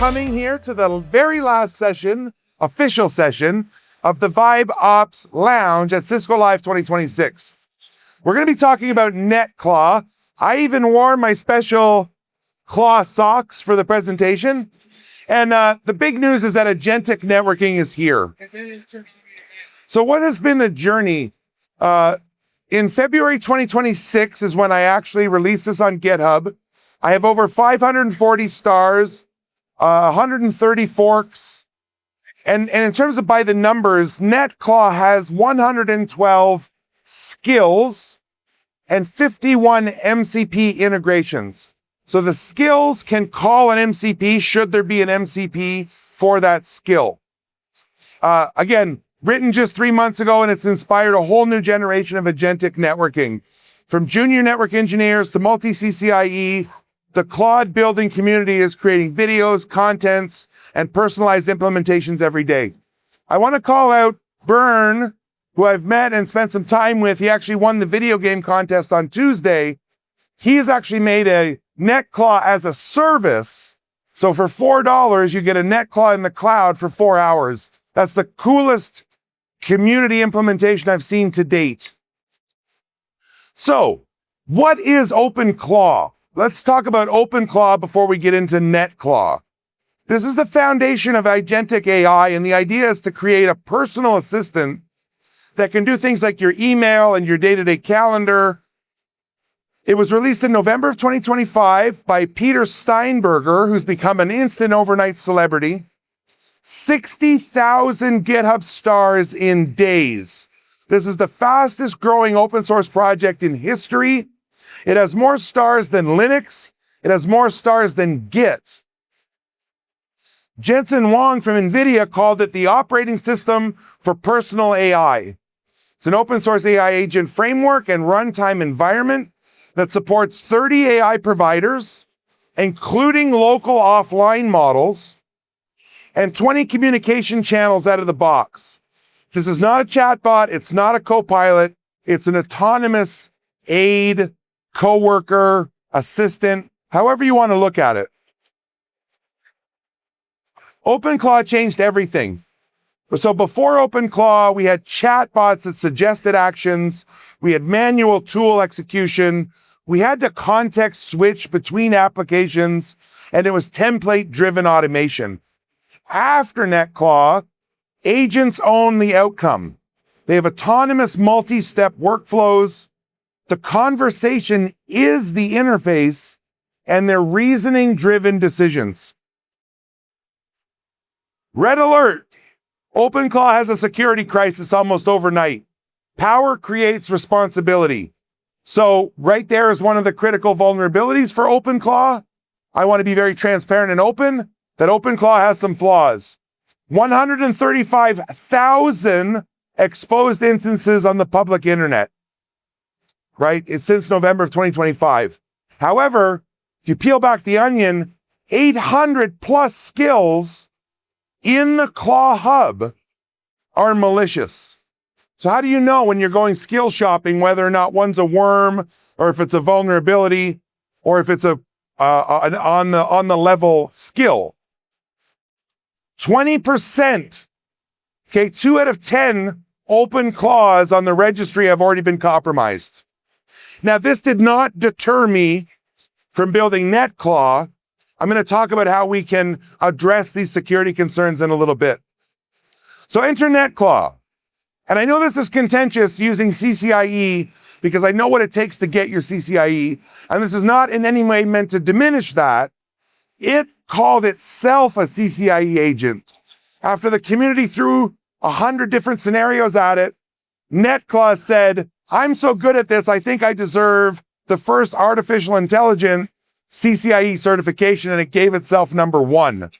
coming here to the very last session, official session, of the VibeOps Lounge at Cisco Live 2026. We're going to be talking about NetClaw. I even wore my special claw socks for the presentation. And the big news is that Agentic networking is here. So what has been the journey? In February 2026 is when I actually released this on GitHub. I have over 540 stars, 130 forks. And in terms of by the numbers, NetClaw has 112 skills and 51 MCP integrations. So the skills can call an MCP should there be an MCP for that skill. Again, written just 3 months ago, and it's inspired a whole new generation of agentic networking. From junior network engineers to multi-CCIE, the Claude building community is creating videos, contents, and personalized implementations every day. I want to call out Byrne, who I've met and spent some time with. He actually won the video game contest on Tuesday. He has actually made a NetClaw as a service. So for $4, you get a NetClaw in the cloud for 4 hours. That's the coolest community implementation I've seen to date. So, what is OpenClaw? Let's talk about OpenClaw before we get into NetClaw. This is the foundation of agentic AI, and the idea is to create a personal assistant that can do things like your email and your day-to-day calendar. It was released in November of 2025 by Peter Steinberger, who's become an instant overnight celebrity. 60,000 GitHub stars in days. This is the fastest growing open source project in history. It has more stars than Linux. It has more stars than Git. Jensen Huang from NVIDIA called it the operating system for personal AI. It's an open source AI agent framework and runtime environment that supports 30 AI providers, including local offline models, and 20 communication channels out of the box. This is not a chatbot. It's not a co-pilot. It's an autonomous aid, coworker, assistant, however you want to look at it. OpenClaw changed everything. So before OpenClaw, we had chatbots that suggested actions. We had manual tool execution. We had to context switch between applications, and it was template-driven automation. After NetClaw, agents own the outcome. They have autonomous multi-step workflows. The conversation is the interface, and they're reasoning-driven decisions. Red alert! OpenClaw has a security crisis almost overnight. Power creates responsibility. So right there is one of the critical vulnerabilities for OpenClaw. I want to be very transparent and open that OpenClaw has some flaws. 135,000 exposed instances on the public internet, right? It's since November of 2025. However, if you peel back the onion, 800 plus skills in the Claw Hub are malicious. So how do you know when you're going skill shopping whether or not one's a worm, or if it's a vulnerability, or if it's an on the level skill? 20%. Okay, 2 out of 10 OpenClaws on the registry have already been compromised. Now, this did not deter me from building NetClaw. I'm going to talk about how we can address these security concerns in a little bit. So enter NetClaw. And I know this is contentious using CCIE because I know what it takes to get your CCIE. And this is not in any way meant to diminish that. It called itself a CCIE agent. After the community threw 100 different scenarios at it, NetClaw said, I'm so good at this, I think I deserve the first artificial intelligence CCIE certification, and it gave itself number 1.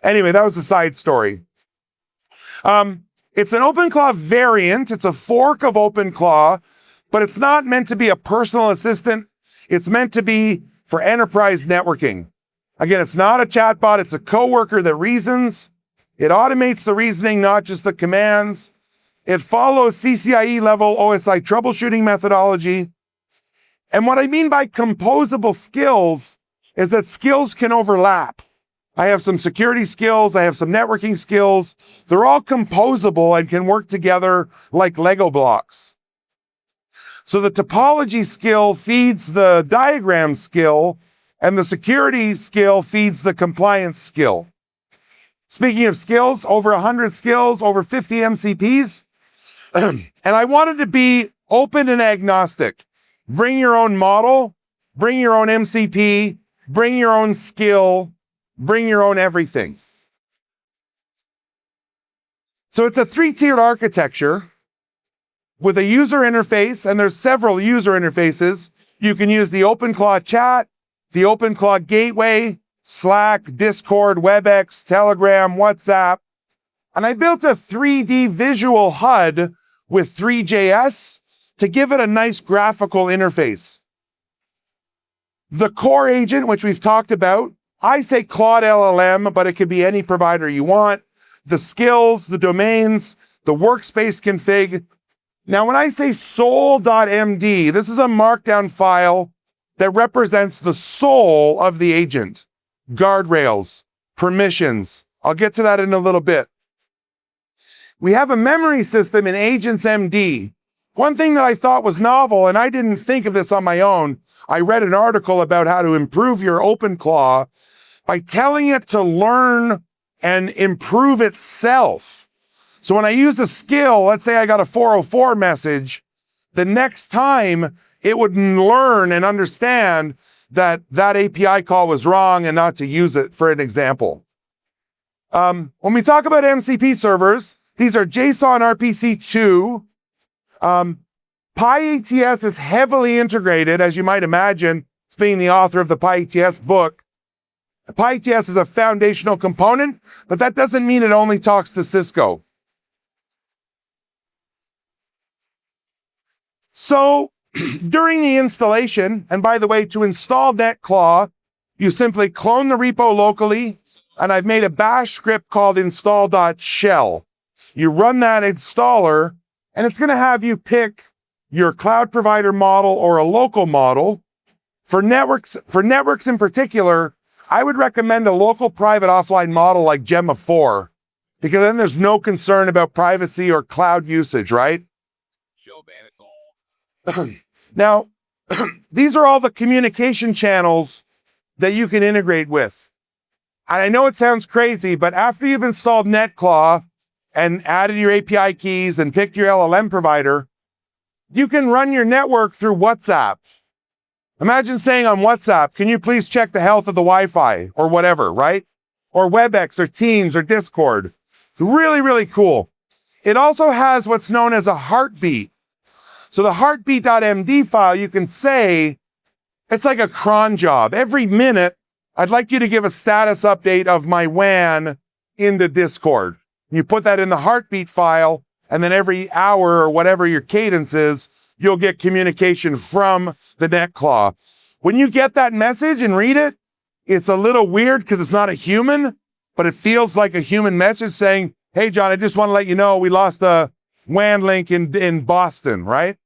Anyway, that was a side story. It's an OpenClaw variant. It's a fork of OpenClaw, but it's not meant to be a personal assistant. It's meant to be for enterprise networking. Again, it's not a chatbot. It's a coworker that reasons. It automates the reasoning, not just the commands. It follows CCIE level OSI troubleshooting methodology. And what I mean by composable skills is that skills can overlap. I have some security skills. I have some networking skills. They're all composable and can work together like Lego blocks. So the topology skill feeds the diagram skill, and the security skill feeds the compliance skill. Speaking of skills, over 100 skills, over 50 MCPs. And I wanted to be open and agnostic. Bring your own model, bring your own MCP, bring your own skill, bring your own everything. So it's a 3-tiered architecture with a user interface, and there's several user interfaces. You can use the OpenClaw chat, the OpenClaw gateway, Slack, Discord, WebEx, Telegram, WhatsApp. And I built a 3D visual HUD with Three.js to give it a nice graphical interface. The core agent, which we've talked about, I say Claude LLM, but it could be any provider you want. The skills, the domains, the workspace config. Now, when I say SOUL.md, this is a markdown file that represents the soul of the agent. Guardrails, permissions. I'll get to that in a little bit. We have a memory system in Agents.md. One thing that I thought was novel, and I didn't think of this on my own, I read an article about how to improve your OpenClaw by telling it to learn and improve itself. So when I use a skill, let's say I got a 404 message, the next time it would learn and understand that that API call was wrong and not to use it, for an example. When we talk about MCP servers, these are JSON RPC2. PyATS is heavily integrated, as you might imagine, it's being the author of the PyATS book. PyATS is a foundational component, but that doesn't mean it only talks to Cisco. So during the installation, and by the way, to install NetClaw, you simply clone the repo locally, and I've made a bash script called install.shell. You run that installer, and it's going to have you pick your cloud provider model or a local model. For networks in particular, I would recommend a local private offline model like Gemma 4, because then there's no concern about privacy or cloud usage, right? Now, these are all the communication channels that you can integrate with. And I know it sounds crazy, but after you've installed NetClaw and added your API keys and picked your LLM provider, you can run your network through WhatsApp. Imagine saying on WhatsApp, can you please check the health of the Wi-Fi or whatever, right? Or WebEx or Teams or Discord. It's really, really cool. It also has what's known as a heartbeat. So the heartbeat.md file, you can say, it's like a cron job. Every minute, I'd like you to give a status update of my WAN into Discord. You put that in the heartbeat file, and then every hour or whatever your cadence is, you'll get communication from the NetClaw. When you get that message and read it, it's a little weird because it's not a human, but it feels like a human message saying, hey, John, I just want to let you know we lost a WAN link in Boston, right?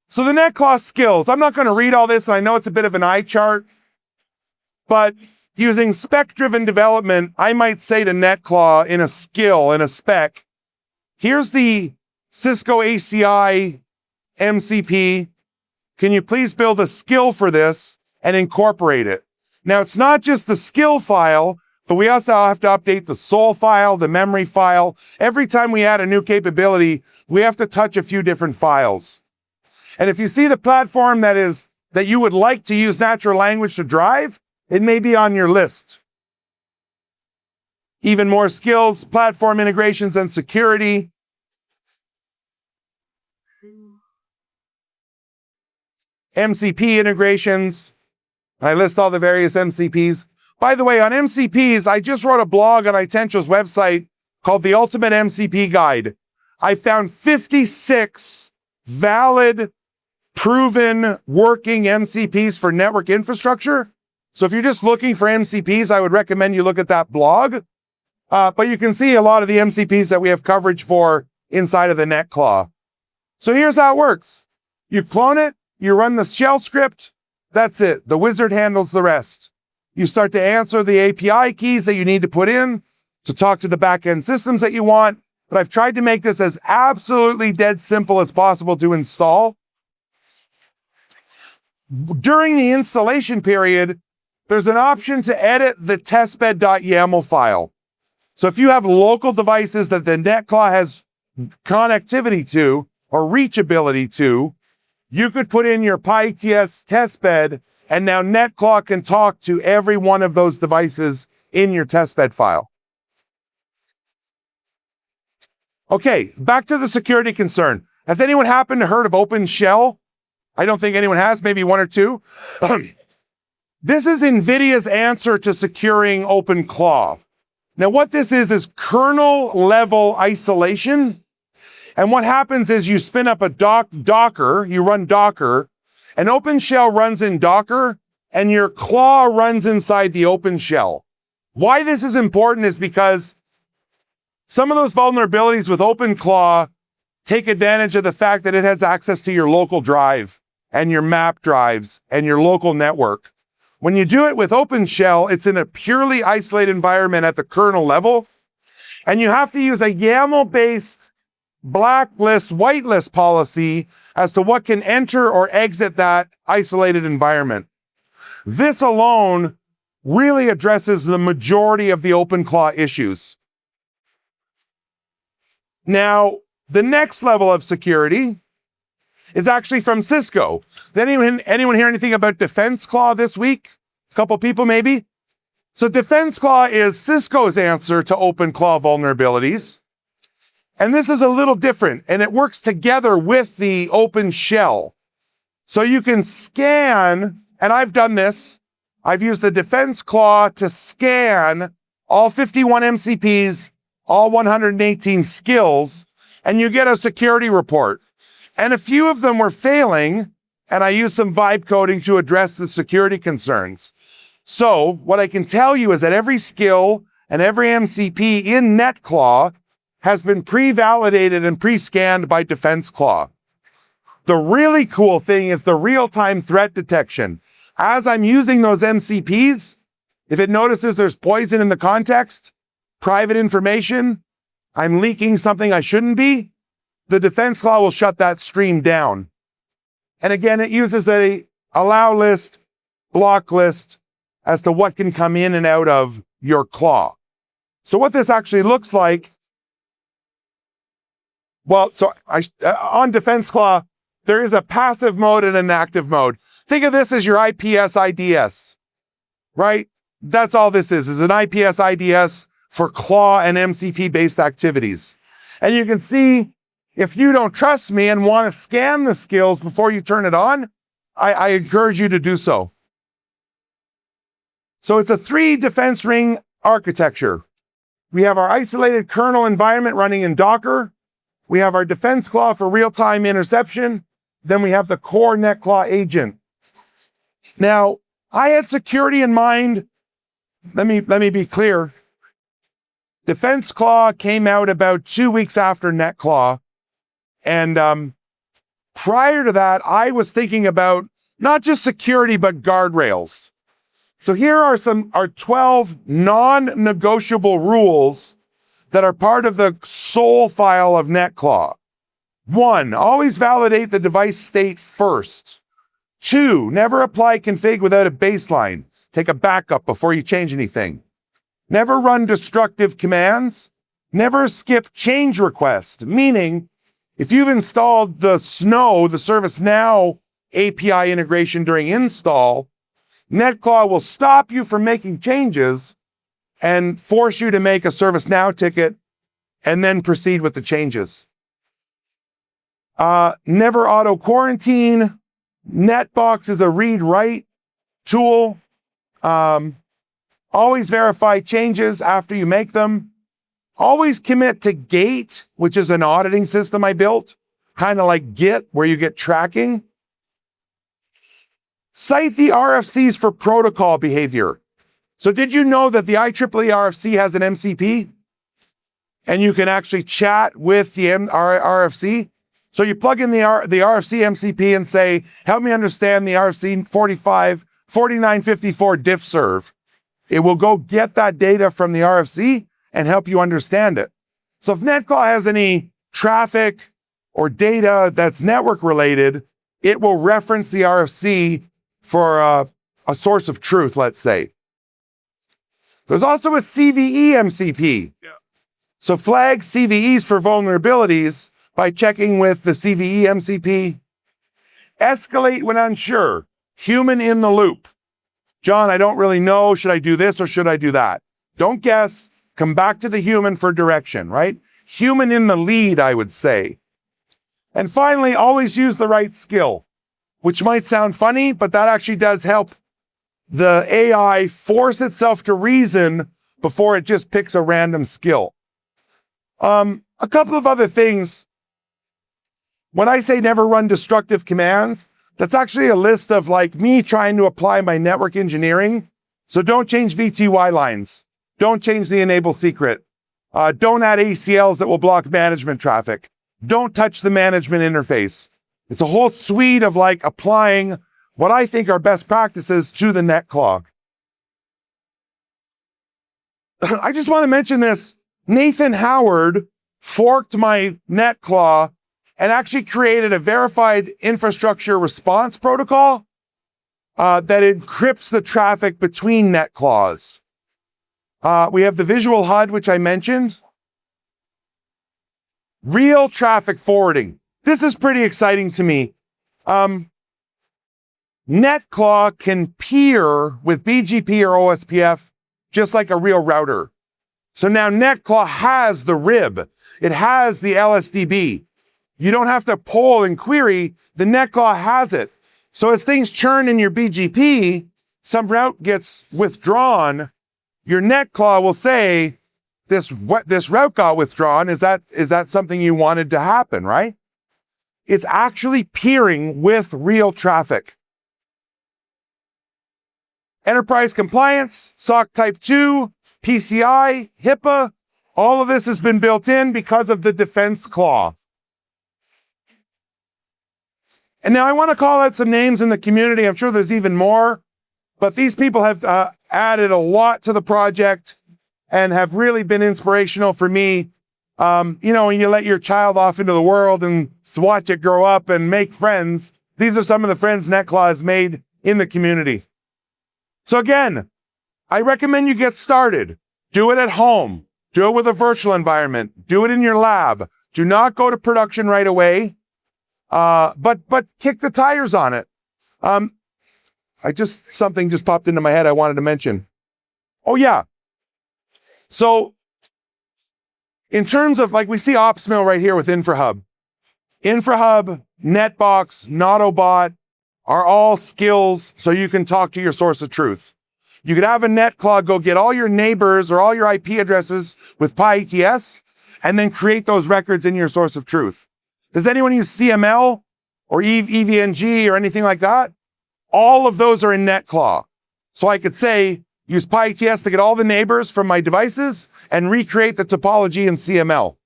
So the NetClaw skills, I'm not going to read all this, and I know it's a bit of an eye chart, but using spec-driven development, I might say to NetClaw in a skill, in a spec, here's the Cisco ACI MCP. Can you please build a skill for this and incorporate it? Now, it's not just the skill file, but we also have to update the SOUL file, the memory file. Every time we add a new capability, we have to touch a few different files. And if you see the platform that you would like to use natural language to drive, it may be on your list. Even more skills, platform integrations and security. MCP integrations. I list all the various MCPs. By the way, on MCPs, I just wrote a blog on Itential's website called The Ultimate MCP Guide. I found 56 valid, proven, working MCPs for network infrastructure. So if you're just looking for MCPs, I would recommend you look at that blog. But you can see a lot of the MCPs that we have coverage for inside of the NetClaw. So here's how it works. You clone it, you run the shell script, that's it. The wizard handles the rest. You start to answer the API keys that you need to put in to talk to the backend systems that you want. But I've tried to make this as absolutely dead simple as possible to install. During the installation period, there's an option to edit the testbed.yaml file. So if you have local devices that the NetClaw has connectivity to or reachability to, you could put in your PyATS testbed, and now NetClaw can talk to every one of those devices in your testbed file. Okay, back to the security concern. Has anyone happened to heard of OpenShell? I don't think anyone has, maybe one or two. This is NVIDIA's answer to securing OpenClaw. Now, what this is kernel level isolation. And what happens is you spin up a Docker, you run Docker, and OpenShell runs in Docker, and your claw runs inside the OpenShell. Why this is important is because some of those vulnerabilities with OpenClaw take advantage of the fact that it has access to your local drive and your map drives and your local network. When you do it with OpenShell, it's in a purely isolated environment at the kernel level, and you have to use a YAML-based blacklist, whitelist policy as to what can enter or exit that isolated environment. This alone really addresses the majority of the OpenClaw issues. Now, the next level of security is actually from Cisco. Did anyone hear anything about DefenseClaw this week? A couple people maybe? So DefenseClaw is Cisco's answer to OpenClaw vulnerabilities. And this is a little different, and it works together with the OpenShell. So you can scan, and I've done this. I've used the DefenseClaw to scan all 51 MCPs, all 118 skills, and you get a security report. And a few of them were failing, and I used some vibe coding to address the security concerns. So what I can tell you is that every skill and every MCP in NetClaw has been pre-validated and pre-scanned by DefenseClaw. The really cool thing is the real-time threat detection. As I'm using those MCPs, if it notices there's poison in the context, private information, I'm leaking something I shouldn't be, the DefenseClaw will shut that stream down. And again, it uses a allow list, block list as to what can come in and out of your claw. So what this actually looks like, well, so on DefenseClaw, there is a passive mode and an active mode. Think of this as your IPS IDS, right? That's all this is an IPS IDS for claw and MCP-based activities. And you can see, if you don't trust me and want to scan the skills before you turn it on, I encourage you to do so. So it's a 3 defense ring architecture. We have our isolated kernel environment running in Docker. We have our DefenseClaw for real-time interception. Then we have the core NetClaw agent. Now, I had security in mind. Let me be clear. DefenseClaw came out about 2 weeks after NetClaw. And prior to that, I was thinking about not just security, but guardrails. So here are 12 non-negotiable rules that are part of the SOUL file of NetClaw. 1, always validate the device state first. 2, never apply config without a baseline. Take a backup before you change anything. Never run destructive commands. Never skip change request, meaning if you've installed the SNOW, the ServiceNow API integration during install, NetClaw will stop you from making changes and force you to make a ServiceNow ticket and then proceed with the changes. Never auto quarantine. Netbox is a read-write tool. Always verify changes after you make them. Always commit to Gate, which is an auditing system I built, kind of like Git, where you get tracking. Cite the RFCs for protocol behavior. So did you know that the IEEE RFC has an MCP? And you can actually chat with the RFC. So you plug in the RFC MCP and say, help me understand the RFC 4954 diff serve. It will go get that data from the RFC and help you understand it. So if NetClaw has any traffic or data that's network related, it will reference the RFC for a source of truth, let's say. There's also a CVE MCP. Yeah. So flag CVEs for vulnerabilities by checking with the CVE MCP. Escalate when unsure. Human in the loop. John, I don't really know. Should I do this or should I do that? Don't guess. Come back to the human for direction, right? Human in the lead, I would say. And finally, always use the right skill, which might sound funny, but that actually does help the AI force itself to reason before it just picks a random skill. A couple of other things. When I say never run destructive commands, that's actually a list of like me trying to apply my network engineering. So don't change VTY lines. Don't change the enable secret. Don't add ACLs that will block management traffic. Don't touch the management interface. It's a whole suite of like applying what I think are best practices to the NetClaw. I just want to mention this. Nathan Howard forked my NetClaw and actually created a verified infrastructure response protocol that encrypts the traffic between NetClaws. We have the visual HUD, which I mentioned. Real traffic forwarding. This is pretty exciting to me. NetClaw can peer with BGP or OSPF just like a real router. So now NetClaw has the RIB. It has the LSDB. You don't have to poll and query. The NetClaw has it. So as things churn in your BGP, some route gets withdrawn, your NetClaw will say, this route got withdrawn. Is that something you wanted to happen, right? It's actually peering with real traffic. Enterprise compliance, SOC Type 2, PCI, HIPAA, all of this has been built in because of the DefenseClaw. And now I want to call out some names in the community. I'm sure there's even more, but these people have added a lot to the project and have really been inspirational for me. When you let your child off into the world and watch it grow up and make friends, these are some of the friends NetClaw has made in the community. So again, I recommend you get started. Do it at home. Do it with a virtual environment. Do it in your lab. Do not go to production right away. But kick the tires on it. Something just popped into my head I wanted to mention. Oh yeah. So in terms of like we see OpsMill right here with InfraHub. InfraHub, Netbox, Nautobot are all skills so you can talk to your source of truth. You could have a NetClaw go get all your neighbors or all your IP addresses with PyATS and then create those records in your source of truth. Does anyone use CML or EVNG or anything like that? All of those are in NetClaw. So I could say, use PyATS to get all the neighbors from my devices and recreate the topology in CML.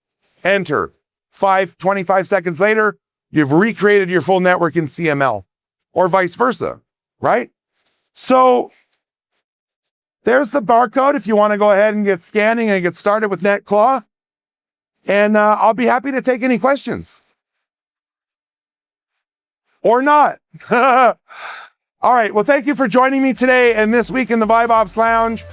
Enter. 25 seconds later, you've recreated your full network in CML or vice versa, right? So there's the barcode if you want to go ahead and get scanning and get started with NetClaw. And I'll be happy to take any questions. Or not. All right, well, thank you for joining me today and this week in the VibeOps Lounge.